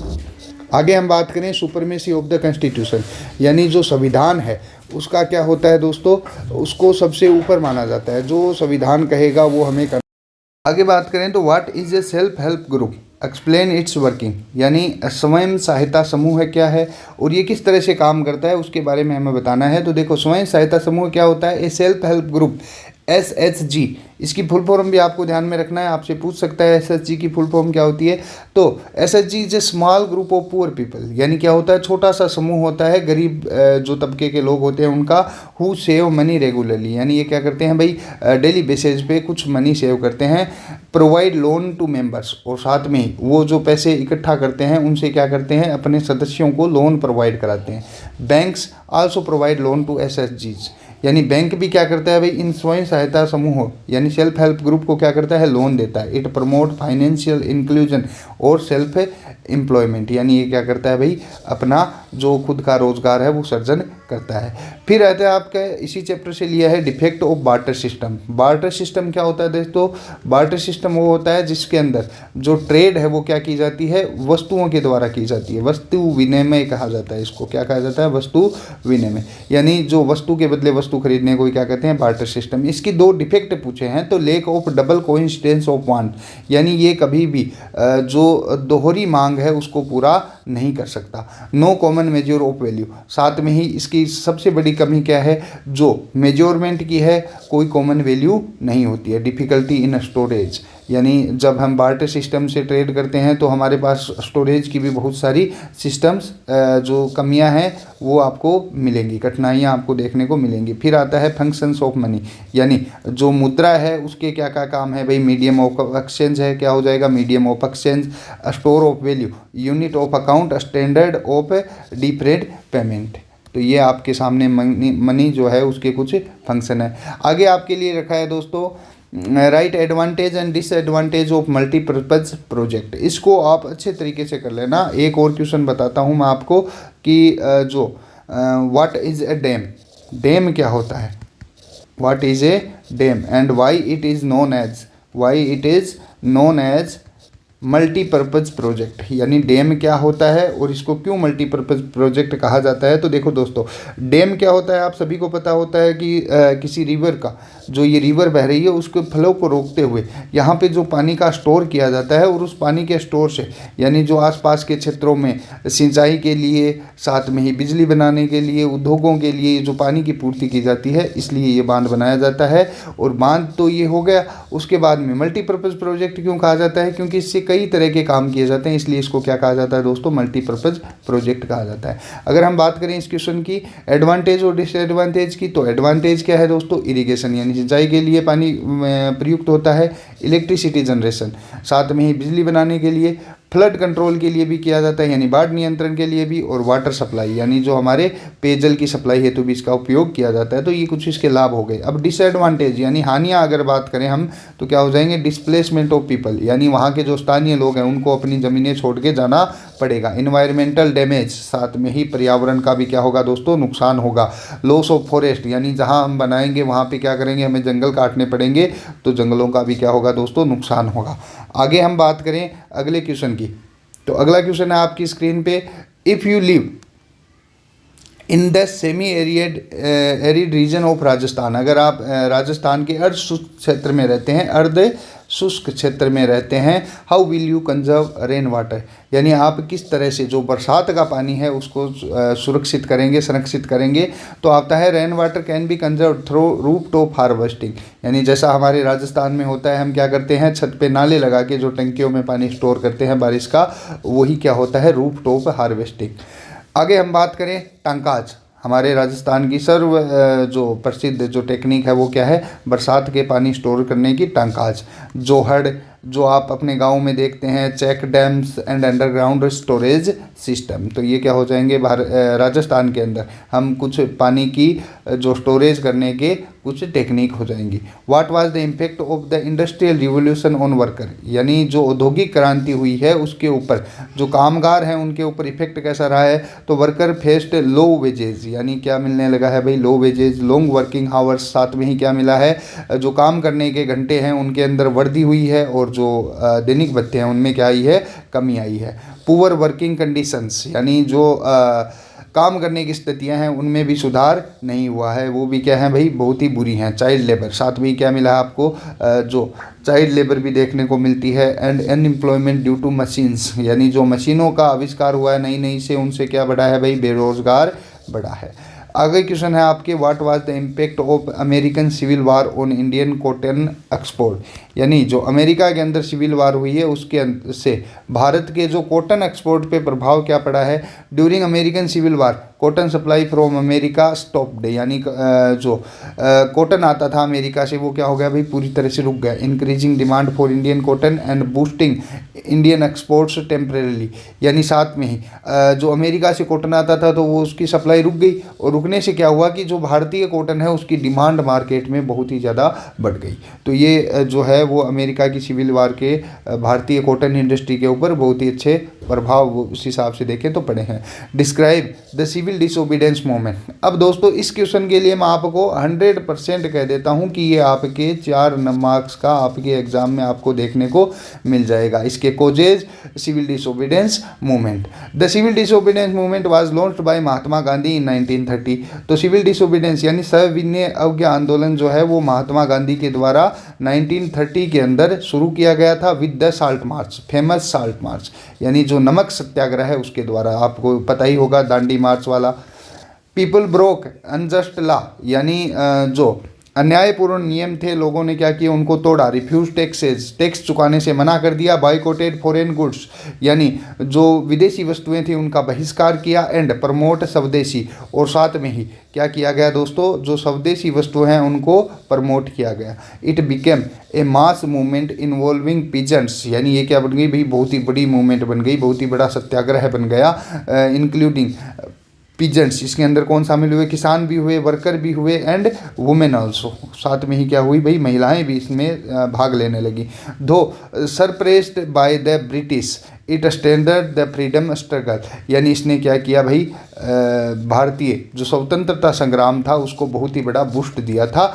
आगे हम बात करें सुपरमेसी ऑफ द कॉन्स्टिट्यूशन, यानी जो संविधान है उसका क्या होता है दोस्तों, उसको सबसे ऊपर माना जाता है, जो संविधान कहेगा वो हमें करना। आगे बात करें तो what is A self help group, explain it's working, यानी स्वयं सहायता समूह है क्या है और ये किस तरह से काम करता है उसके बारे में हमें बताना है। तो देखो, स्वयं सहायता समूह क्या होता है, ए सेल्फ हेल्प ग्रुप, SHG, इसकी फुल फॉर्म भी आपको ध्यान में रखना है, आपसे पूछ सकता है SHG की फुल फॉर्म क्या होती है। तो SHG is a small group of poor people, यानी क्या होता है, छोटा सा समूह होता है गरीब जो तबके के लोग होते हैं उनका, हु सेव मनी रेगुलरली, यानी ये क्या करते हैं भाई, डेली बेसिस पे कुछ मनी सेव करते हैं। प्रोवाइड लोन टू मेंबर्स, और साथ में वो जो पैसे इकट्ठा करते हैं उनसे क्या करते हैं, अपने सदस्यों को लोन प्रोवाइड कराते हैं। Banks also provide loan to SHGs, यानी बैंक भी क्या करता है भाई, इन स्वयं सहायता समूहों यानी सेल्फ हेल्प ग्रुप को क्या करता है, लोन देता है। इट प्रमोट फाइनेंशियल इंक्लूजन और सेल्फ एम्प्लॉयमेंट, यानी ये क्या करता है भाई, अपना जो खुद का रोजगार है वो सर्जन करता है। फिर आता है आपका इसी चैप्टर से लिया है defect of barter system. Barter system क्या होता है दोस्तों, बार्टर सिस्टम वो होता है जिसके अंदर जो ट्रेड है वो क्या की जाती है, वस्तुओं के द्वारा की जाती है। वस्तु विनिमय कहा जाता है इसको, क्या कहा जाता है, वस्तु विनिमय, यानी जो वस्तु के बदले वस्तु खरीदने को क्या कहते हैं, बार्टर सिस्टम। इसकी 2 डिफेक्ट पूछे हैं। तो lake of double coincidence of want, यानी ये कभी भी जो दोहरी मांग है उसको पूरा नहीं कर सकता। No common measure of value, साथ में ही इसकी सबसे बड़ी कमी क्या है, जो मेजरमेंट की है कोई कॉमन वैल्यू नहीं होती है। डिफिकल्टी इन स्टोरेज, यानी जब हम बार्टर सिस्टम से ट्रेड करते हैं तो हमारे पास स्टोरेज की भी बहुत सारी सिस्टम्स जो कमियां हैं वो आपको मिलेंगी, कठिनाइयां आपको देखने को मिलेंगी। फिर आता है फंक्शंस ऑफ मनी, यानी जो मुद्रा है उसके क्या क्या काम है भाई, मीडियम ऑफ एक्सचेंज है, क्या हो जाएगा, medium of exchange. Store of value, unit of account, standard of deferred payment. तो ये आपके सामने मनी जो है उसके कुछ फंक्शन है। आगे आपके लिए रखा है दोस्तों right advantage and disadvantage of multipurpose project. इसको आप अच्छे तरीके से कर लेना। एक और क्वेश्चन बताता हूँ मैं आपको कि जो what is a dam, dam क्या होता है, what is a dam and why it is known as multipurpose project. यानी डैम क्या होता है और इसको क्यों मल्टीपर्पज़ प्रोजेक्ट कहा जाता है। तो देखो दोस्तों, डैम क्या होता है आप सभी को पता होता है कि किसी रिवर का, जो ये रिवर बह रही है उसके फ्लो को रोकते हुए यहाँ पे जो पानी का स्टोर किया जाता है और उस पानी के स्टोर से यानी जो आसपास के क्षेत्रों में सिंचाई के लिए, साथ में ही बिजली बनाने के लिए, उद्योगों के लिए जो पानी की पूर्ति की जाती है, इसलिए ये बांध बनाया जाता है। और बांध तो ये हो गया, उसके बाद में मल्टीपर्पज़ प्रोजेक्ट क्यों कहा जाता है, क्योंकि इससे कई तरह के काम किए जाते हैं, इसलिए इसको क्या कहा जाता है दोस्तों, मल्टीपर्पज़ प्रोजेक्ट कहा जाता है। अगर हम बात करें इस क्वेश्चन की एडवांटेज और डिसएडवांटेज की, तो एडवांटेज क्या है दोस्तों, इरिगेशन यानी सिंचाई के लिए पानी प्रयुक्त होता है, इलेक्ट्रिसिटी जनरेशन साथ में ही बिजली बनाने के लिए, फ्लड कंट्रोल के लिए भी किया जाता है यानी बाढ़ नियंत्रण के लिए भी, और वाटर सप्लाई यानी जो हमारे पेयजल की सप्लाई हेतु भी इसका उपयोग किया जाता है। तो ये कुछ इसके लाभ हो गए। अब डिसएडवांटेज यानी हानियाँ अगर बात करें हम तो क्या हो जाएंगे, डिस्प्लेसमेंट ऑफ पीपल यानी वहाँ के जो स्थानीय लोग हैं उनको अपनी ज़मीनें छोड़ के जाना पड़ेगा, इन्वायरमेंटल डैमेज साथ में ही पर्यावरण का भी क्या होगा दोस्तों, नुकसान होगा, लॉस ऑफ फॉरेस्ट यानी जहाँ हम बनाएंगे वहाँ पे क्या करेंगे, हमें जंगल काटने पड़ेंगे, तो जंगलों का भी क्या होगा दोस्तों, नुकसान होगा। आगे हम बात करें अगले क्वेश्चन की, तो अगला क्वेश्चन है आपकी स्क्रीन पे, if you live in the semi arid region of Rajasthan, अगर आप राजस्थान के अर्ध शुष्क क्षेत्र में रहते हैं, अर्ध शुष्क क्षेत्र में रहते हैं, how will you conserve rain water, यानी आप किस तरह से जो बरसात का पानी है उसको सुरक्षित करेंगे, संरक्षित करेंगे। तो आता है rain water can be conserve through roof top harvesting, यानी जैसा हमारे राजस्थान में होता है, हम क्या करते हैं, छत पे नाले लगा के जो टंकियों में पानी स्टोर करते हैं बारिश का, वही क्या होता है, रूफ टॉप हार्वेस्टिंग। आगे हम बात करें टांकाज, हमारे राजस्थान की सर्व जो प्रसिद्ध जो टेक्निक है वो क्या है, बरसात के पानी स्टोर करने की टांकाज। जोहड़ जो आप अपने गांव में देखते हैं, check dams and underground storage system, तो ये क्या हो जाएंगे, राजस्थान के अंदर हम कुछ पानी की जो स्टोरेज करने के कुछ टेक्निक हो जाएंगी। What was the impact of the industrial revolution on worker, यानी जो औद्योगिक क्रांति हुई है उसके ऊपर जो कामगार हैं उनके ऊपर इफेक्ट कैसा रहा है। तो वर्कर फेस्ड लो वेजेज, यानी क्या मिलने लगा है भाई, लो वेजेज, लॉन्ग वर्किंग आवर्स, साथ में ही क्या मिला है, जो काम करने के घंटे हैं उनके अंदर वृद्धि हुई है, और जो दैनिक भत्ते हैं उनमें क्या आई है, कमी आई है। पुअर वर्किंग कंडीशंस, यानी जो काम करने की स्थितियां हैं उनमें भी सुधार नहीं हुआ है, वो भी क्या है भाई, बहुत ही बुरी हैं। चाइल्ड लेबर, साथ में क्या मिला है आपको, जो चाइल्ड लेबर भी देखने को मिलती है। And unemployment due to machines, यानी जो मशीनों का आविष्कार हुआ है नई नई से, उनसे क्या बढ़ा है भाई, बेरोजगार बढ़ा है। आगे क्वेश्चन है आपके, what was the impact of American civil war on Indian cotton export, यानी जो अमेरिका के अंदर सिविल वार हुई है उसके से भारत के जो कॉटन एक्सपोर्ट पे प्रभाव क्या पड़ा है। During American civil war cotton supply from America stopped, यानी जो कॉटन आता था अमेरिका से वो क्या हो गया भाई, पूरी तरह से रुक गया। Increasing demand for Indian cotton and boosting Indian exports temporarily, यानी साथ में ही जो अमेरिका से कॉटन आता था तो वो उसकी सप्लाई रुक गई, और रुकने से क्या हुआ कि जो भारतीय कॉटन है उसकी डिमांड मार्केट में बहुत ही ज़्यादा बढ़ गई। तो ये जो है वो अमेरिका की सिविल वार के भारतीय कॉटन इंडस्ट्री के ऊपर बहुत ही अच्छे प्रभाव उस हिसाब से देखें तो पड़े हैं। Describe the civil disobedience movement. अब दोस्तों इस क्वेश्चन के लिए मैं आपको 100% कह देता हूं कि ये आपके 4 मार्क्स का आपके एग्जाम में आपको देखने को मिल जाएगा। इसके causes, civil disobedience movement. The civil disobedience movement was launched by Mahatma Gandhi in 1930। तो सिविल डिसोबीडियंस यानी सविनय अवज्ञा आंदोलन जो है वो महात्मा गांधी के द्वारा 1930 के अंदर शुरू किया गया था with the salt march, famous salt march, यानी जो नमक सत्याग्रह है उसके द्वारा, आपको पता ही होगा दांडी मार्च वाला। पीपल ब्रोक अनजस्ट लॉ, यानी जो अन्यायपूर्ण नियम थे लोगों ने क्या किया, उनको तोड़ा। रिफ्यूज टैक्सेस, टैक्स चुकाने से मना कर दिया। बाइकॉटेड फॉरेन गुड्स, यानी जो विदेशी वस्तुएं थी उनका बहिष्कार किया। एंड प्रमोट स्वदेशी, और साथ में ही क्या किया गया दोस्तों, जो स्वदेशी वस्तुएं हैं उनको प्रमोट किया गया। It became a mass movement involving peasants, यानी ये क्या बन गई भाई, बहुत ही बड़ी मूवमेंट बन गई, बहुत ही बड़ा सत्याग्रह बन गया, इंक्लूडिंग पीजेंट्स, इसके अंदर कौन शामिल हुए, किसान भी हुए, वर्कर भी हुए एंड वुमेन ऑल्सो, साथ में ही क्या हुई भाई, महिलाएं भी इसमें भाग लेने लगी। दो, suppressed by the British it standard the freedom struggle, यानी इसने क्या किया भाई, भारतीय जो स्वतंत्रता संग्राम था उसको बहुत ही बड़ा बूस्ट दिया था,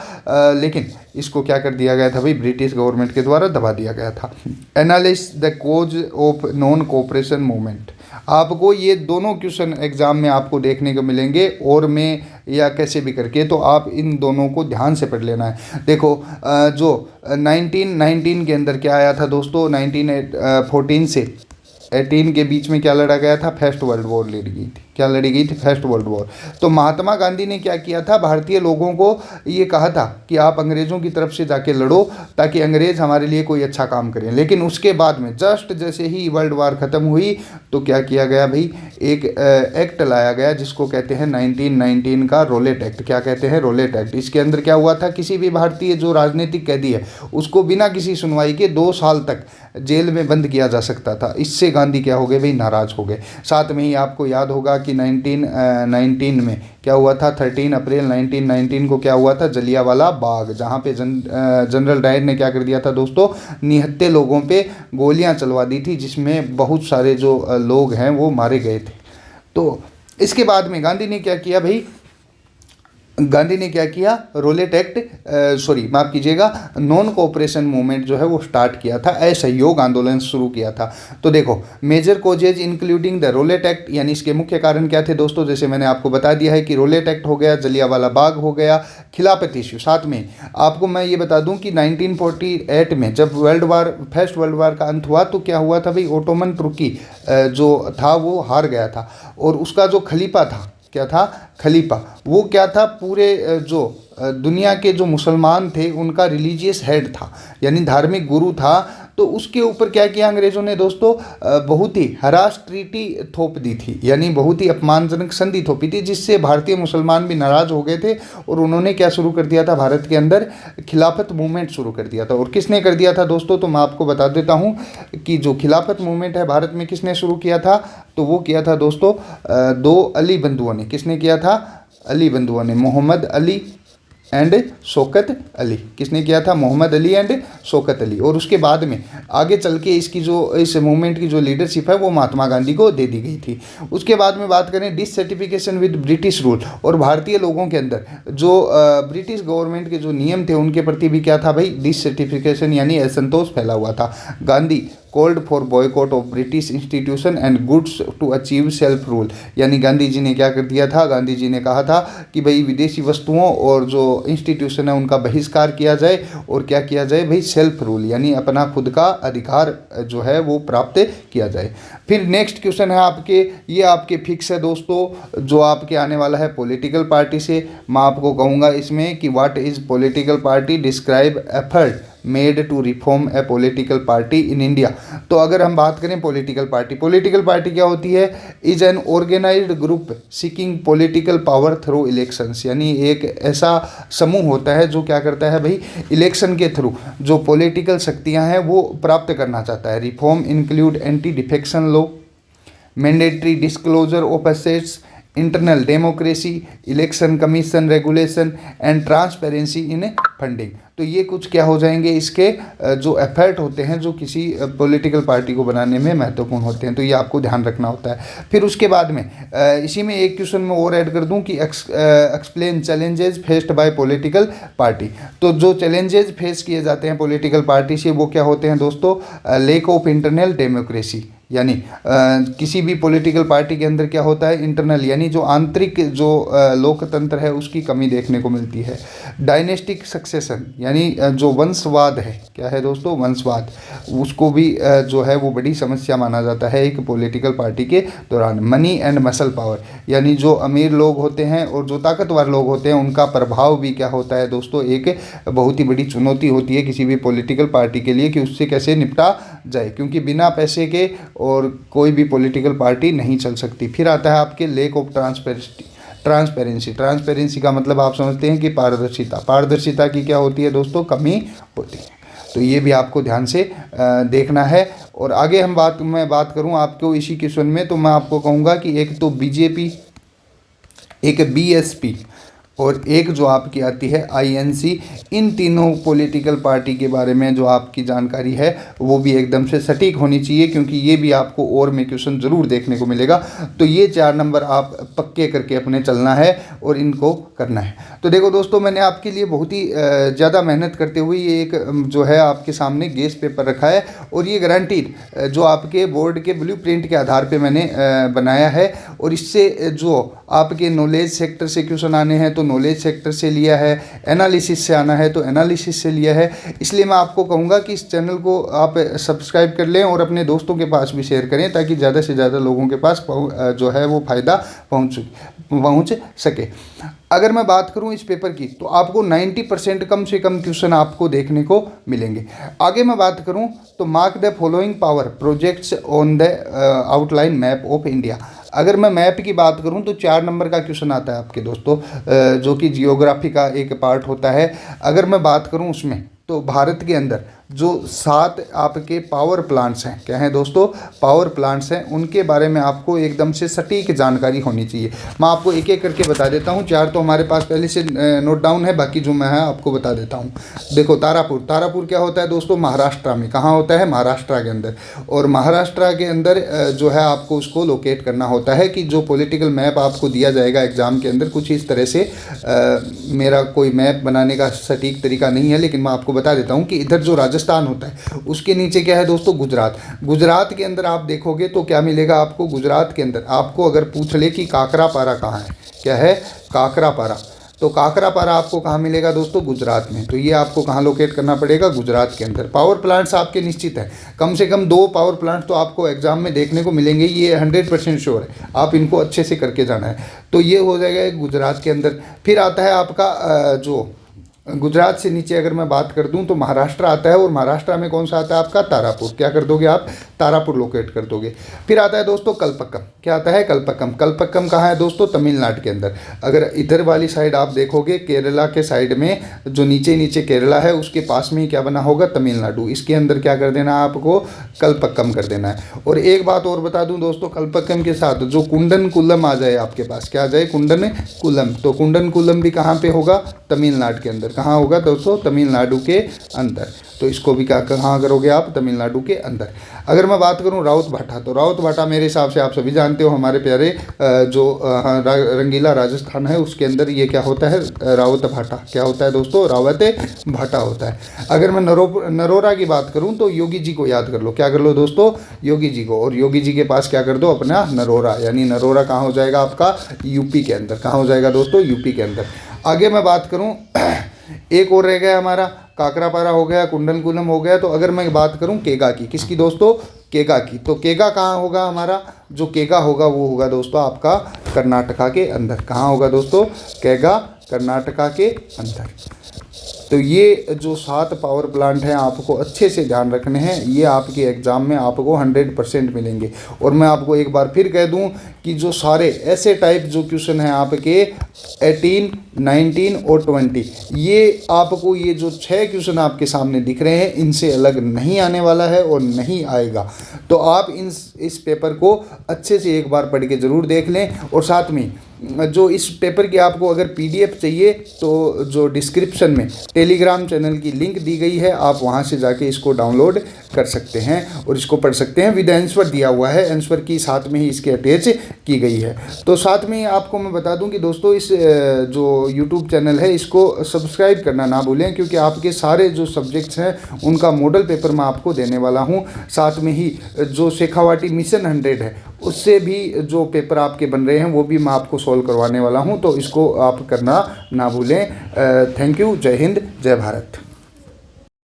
लेकिन इसको क्या कर दिया गया था भाई, ब्रिटिश गवर्नमेंट के द्वारा दबा दिया गया था। Analyse the cause of non cooperation movement, आपको ये दोनों क्वेश्चन एग्जाम में आपको देखने को मिलेंगे और में या कैसे भी करके, तो आप इन दोनों को ध्यान से पढ़ लेना है। देखो जो 1919 के अंदर क्या आया था दोस्तों, 1914 से 18 के बीच में क्या लड़ा गया था, फर्स्ट वर्ल्ड वॉर लड़ी गई थी। क्या लड़ी गई थी, फर्स्ट वर्ल्ड वॉर। तो महात्मा गांधी ने क्या किया था, भारतीय लोगों को ये कहा था कि आप अंग्रेज़ों की तरफ से जाके लड़ो ताकि अंग्रेज़ हमारे लिए कोई अच्छा काम करें। लेकिन उसके बाद में जस्ट जैसे ही वर्ल्ड वार ख़त्म हुई तो क्या किया गया भाई, एक एक्ट लाया गया जिसको कहते हैं 1919 का रोलेट एक्ट। क्या कहते हैं, रोलेट एक्ट। इसके अंदर क्या हुआ था, किसी भी भारतीय जो राजनीतिक कैदी है उसको बिना किसी सुनवाई के 2 साल तक जेल में बंद किया जा सकता था। इससे गांधी क्या हो गए भाई, नाराज़ हो गए। साथ में ही आपको याद होगा कि 1919 में क्या हुआ था, 13 अप्रैल 1919 को क्या हुआ था, जलियांवाला बाग, जहाँ पे जनरल डायर ने क्या कर दिया था दोस्तों, निहत्थे लोगों पे गोलियां चलवा दी थी, जिसमें बहुत सारे जो लोग हैं वो मारे गए थे। तो इसके बाद में गांधी ने क्या किया भाई, गांधी ने क्या किया, रोलेट एक्ट, सॉरी माफ़ कीजिएगा, नॉन कोऑपरेशन मूवमेंट जो है वो स्टार्ट किया था, असहयोग आंदोलन शुरू किया था। तो देखो major causes including the Rowlatt Act, यानी इसके मुख्य कारण क्या थे दोस्तों, जैसे मैंने आपको बता दिया है कि रोलेट एक्ट हो गया, जलियांवाला बाग हो गया, खिलाफत इश्यू। साथ में आपको मैं ये बता दूं कि 1948 में जब फर्स्ट वर्ल्ड वार का अंत हुआ तो क्या हुआ था भाई, ओटोमन तुर्की जो था वो हार गया था, और उसका जो खलीफा था, क्या था, खलीफा, वो क्या था, पूरे जो दुनिया के जो मुसलमान थे उनका रिलीजियस हेड था, यानी धार्मिक गुरु था। तो उसके ऊपर क्या किया अंग्रेज़ों ने दोस्तों, बहुत ही हरास ट्रीटी थोप दी थी, यानी बहुत ही अपमानजनक संधि थोपी थी, जिससे भारतीय मुसलमान भी नाराज़ हो गए थे और उन्होंने क्या शुरू कर दिया था, भारत के अंदर खिलाफत मूवमेंट शुरू कर दिया था। और किसने कर दिया था दोस्तों, तो मैं आपको बता देता हूँ कि जो खिलाफत मूवमेंट है भारत में किसने शुरू किया था, तो वो किया था दोस्तों 2 अली बंधुओं ने। किसने किया था, अली बंधुओं ने, मोहम्मद अली एंड शौकत अली। किसने किया था, मोहम्मद अली एंड शौकत अली। और उसके बाद में आगे चल के इसकी जो इस मूवमेंट की जो लीडरशिप है वो महात्मा गांधी को दे दी गई थी। उसके बाद में बात करें डिसर्टिफिकेशन विद ब्रिटिश रूल, और भारतीय लोगों के अंदर जो ब्रिटिश गवर्नमेंट के जो नियम थे उनके प्रति भी क्या था भाई, डिसर्टिफिकेशन यानी असंतोष फैला हुआ था। Gandhi called for boycott of British institution and goods to achieve self rule, यानी गांधी जी ने क्या कर दिया था, गांधी जी ने कहा था कि भाई विदेशी वस्तुओं और जो इंस्टीट्यूशन है उनका बहिष्कार किया जाए और क्या किया जाए भाई, सेल्फ रूल, यानी अपना खुद का अधिकार जो है वो प्राप्त किया जाए। फिर नेक्स्ट क्वेश्चन है आपके, ये आपके फिक्स है दोस्तों, जो आपके आने वाला है पॉलिटिकल पार्टी से। मैं आपको कहूँगा इसमें कि what is political party, describe effort made to reform a political party in India. तो अगर हम बात करें पॉलिटिकल पार्टी क्या होती है, is an organised group seeking political power through elections, यानी एक ऐसा समूह होता है जो क्या करता है भाई, इलेक्शन के थ्रू जो पॉलिटिकल शक्तियां हैं वो प्राप्त करना चाहता है। Reform include anti defection law, mandatory disclosure of assets, internal democracy, election commission regulation and transparency in funding. तो ये कुछ क्या हो जाएंगे, इसके जो एफर्ट होते हैं जो किसी पॉलिटिकल पार्टी को बनाने में महत्वपूर्ण होते हैं, तो ये आपको ध्यान रखना होता है। फिर उसके बाद में इसी में एक क्वेश्चन में और ऐड कर दूं कि explain challenges faced by political party. तो जो चैलेंजेस फेस किए जाते हैं पॉलिटिकल पार्टी से वो क्या होते हैं दोस्तों, लैक ऑफ इंटरनल डेमोक्रेसी, यानी किसी भी पॉलिटिकल पार्टी के अंदर क्या होता है, इंटरनल यानी जो आंतरिक जो लोकतंत्र है उसकी कमी देखने को मिलती है। डायनेस्टिक सक्सेशन यानी जो वंशवाद है, क्या है दोस्तों, वंशवाद, उसको भी जो है वो बड़ी समस्या माना जाता है एक पॉलिटिकल पार्टी के दौरान। मनी एंड मसल पावर, यानी जो अमीर लोग होते हैं और जो ताकतवर लोग होते हैं उनका प्रभाव भी क्या होता है दोस्तों, एक बहुत ही बड़ी चुनौती होती है किसी भी पॉलिटिकल पार्टी के लिए कि उससे कैसे निपटा जाए, क्योंकि बिना पैसे के और कोई भी पॉलिटिकल पार्टी नहीं चल सकती। फिर आता है आपके लेक ऑफ ट्रांसपेरेंसी का मतलब आप समझते हैं कि पारदर्शिता की क्या होती है दोस्तों, कमी होती है। तो ये भी आपको ध्यान से देखना है। और आगे मैं बात करूं आपको इसी क्वेश्चन में, तो मैं आपको कहूँगा कि एक तो बीजेपी एक बीएसपी और एक जो आपकी आती है आईएनसी। इन तीनों पॉलिटिकल पार्टी के बारे में जो आपकी जानकारी है वो भी एकदम से सटीक होनी चाहिए, क्योंकि ये भी आपको और में क्वेश्चन ज़रूर देखने को मिलेगा। तो ये 4 नंबर आप पक्के करके अपने चलना है और इनको करना है। तो देखो दोस्तों, मैंने आपके लिए बहुत ही ज़्यादा मेहनत करते हुए ये एक जो है आपके सामने गेस पेपर रखा है, और ये गारंटीड जो आपके बोर्ड के ब्लूप्रिंट के आधार पे मैंने बनाया है। और इससे जो आपके नॉलेज सेक्टर से क्वेश्चन आने हैं तो नॉलेज सेक्टर से लिया है, एनालिसिस से आना है तो एनालिसिस से लिया है। इसलिए मैं आपको कहूँगा कि इस चैनल को आप सब्सक्राइब कर लें और अपने दोस्तों के पास भी शेयर करें, ताकि ज़्यादा से ज़्यादा लोगों के पास जो है वो फ़ायदा पहुँच सके। अगर मैं बात करूं इस पेपर की, तो आपको 90% कम से कम क्वेश्चन आपको देखने को मिलेंगे। आगे मैं बात करूं तो mark the following power projects on the outline map of India. अगर मैं मैप की बात करूं तो 4 नंबर का क्वेश्चन आता है आपके दोस्तों, जो कि जियोग्राफी का एक पार्ट होता है। अगर मैं बात करूं उसमें, तो भारत के अंदर जो 7 आपके पावर प्लांट्स हैं, क्या हैं दोस्तों, पावर प्लांट्स हैं, उनके बारे में आपको एकदम से सटीक जानकारी होनी चाहिए। मैं आपको एक एक करके बता देता हूँ। 4 तो हमारे पास पहले से नोट डाउन है, बाकी जो मैं है आपको बता देता हूँ। देखो, तारापुर क्या होता है दोस्तों, महाराष्ट्र में। कहाँ होता है, महाराष्ट्र के अंदर। और महाराष्ट्र के अंदर जो है आपको उसको लोकेट करना होता है, कि जो पॉलिटिकल मैप आपको दिया जाएगा एग्जाम के अंदर कुछ इस तरह से। मेरा कोई मैप बनाने का सटीक तरीका नहीं है, लेकिन मैं आपको बता देता हूँ कि इधर जो राजस्थान होता है उसके नीचे क्या है दोस्तों, गुजरात के अंदर आप देखोगे तो क्या मिलेगा आपको, गुजरात के अंदर आपको अगर पूछ ले कि काकरापारा कहाँ है, क्या है, काकरापारा, तो काकरापारा आपको कहाँ मिलेगा दोस्तों, गुजरात में। तो ये आपको कहाँ लोकेट करना पड़ेगा, गुजरात के अंदर। पावर प्लांट्स आपके निश्चित है, कम से कम 2 पावर प्लांट तो आपको एग्जाम में देखने को मिलेंगे, ये 100% श्योर है। आप इनको अच्छे से करके जाना है। तो ये हो जाएगा गुजरात के अंदर। फिर आता है आपका जो गुजरात से नीचे अगर मैं बात कर दूं तो महाराष्ट्र आता है, और महाराष्ट्र में कौन सा आता है आपका, तारापुर। क्या कर दोगे आप, तारापुर लोकेट कर दोगे। फिर आता है दोस्तों कलपक्कम। क्या आता है, कलपक्कम कहाँ है दोस्तों, तमिलनाडु के अंदर। अगर इधर वाली साइड आप देखोगे, केरला के साइड में जो नीचे केरला है उसके पास में ही क्या बना होगा, तमिलनाडु। इसके अंदर क्या कर देना है आपको, कलपक्कम कर देना है। और एक बात और बता दूं दोस्तों, कलपक्कम के साथ जो कुंडनकुलम आ जाए आपके पास, क्या आ जाए, कुंडनकुलम, तो कुंडनकुलम भी कहाँ पे होगा, तमिलनाडु के अंदर। कहाँ होगा दोस्तों, तमिलनाडु के अंदर। तो इसको भी कहाँ करोगे आप, तमिलनाडु के अंदर। अगर मैं बात करूँ राउत भाटा, तो राउत भाटा मेरे हिसाब से आप सभी जानते हो, हमारे प्यारे जो रंगीला राजस्थान है उसके अंदर ये क्या होता है, रावत भाटा। क्या होता है दोस्तों, रावत भाटा होता है। अगर मैं नरोरा की बात करूँ तो योगी जी को याद कर लो। क्या कर लो दोस्तों, योगी जी को। और योगी जी के पास क्या कर दो, अपना नरोरा, यानी नरोरा कहाँ हो जाएगा आपका, यूपी के अंदर। कहाँ हो जाएगा दोस्तों, यूपी के अंदर। आगे मैं बात करूँ, एक और रह गया हमारा, काकरापारा हो गया, कुंडनकुलम हो गया। तो अगर मैं बात करूं केगा की, किसकी दोस्तों, केगा की, तो केगा कहाँ होगा हमारा, जो केगा होगा वो होगा दोस्तों आपका कर्नाटका के अंदर। कहाँ होगा दोस्तों, केगा कर्नाटका के अंदर। तो ये जो 7 पावर प्लांट हैं आपको अच्छे से ध्यान रखने हैं, ये आपके एग्ज़ाम में आपको 100% मिलेंगे। और मैं आपको एक बार फिर कह दूं कि जो सारे ऐसे टाइप जो क्वेश्चन हैं आपके 18, 19 और 20, ये आपको ये जो 6 क्वेश्चन आपके सामने दिख रहे हैं इनसे अलग नहीं आने वाला है और नहीं आएगा। तो आप इस पेपर को अच्छे से एक बार पढ़ के ज़रूर देख लें। और साथ में जो इस पेपर की आपको अगर PDF चाहिए तो जो डिस्क्रिप्शन में टेलीग्राम चैनल की लिंक दी गई है, आप वहां से जाके इसको डाउनलोड कर सकते हैं और इसको पढ़ सकते हैं। विद आंसर दिया हुआ है, आंसर की साथ में ही इसके अटैच की गई है। तो साथ में आपको मैं बता दूं कि दोस्तों इस जो YouTube चैनल है इसको सब्सक्राइब करना ना भूलें, क्योंकि आपके सारे जो सब्जेक्ट्स हैं उनका मॉडल पेपर मैं आपको देने वाला हूँ। साथ में ही जो शेखावाटी मिशन 100 है उससे भी जो पेपर आपके बन रहे हैं वो भी मैं आपको सॉल्व करवाने वाला हूं। तो इसको आप करना ना भूलें। Thank you. जय हिंद, जय भारत।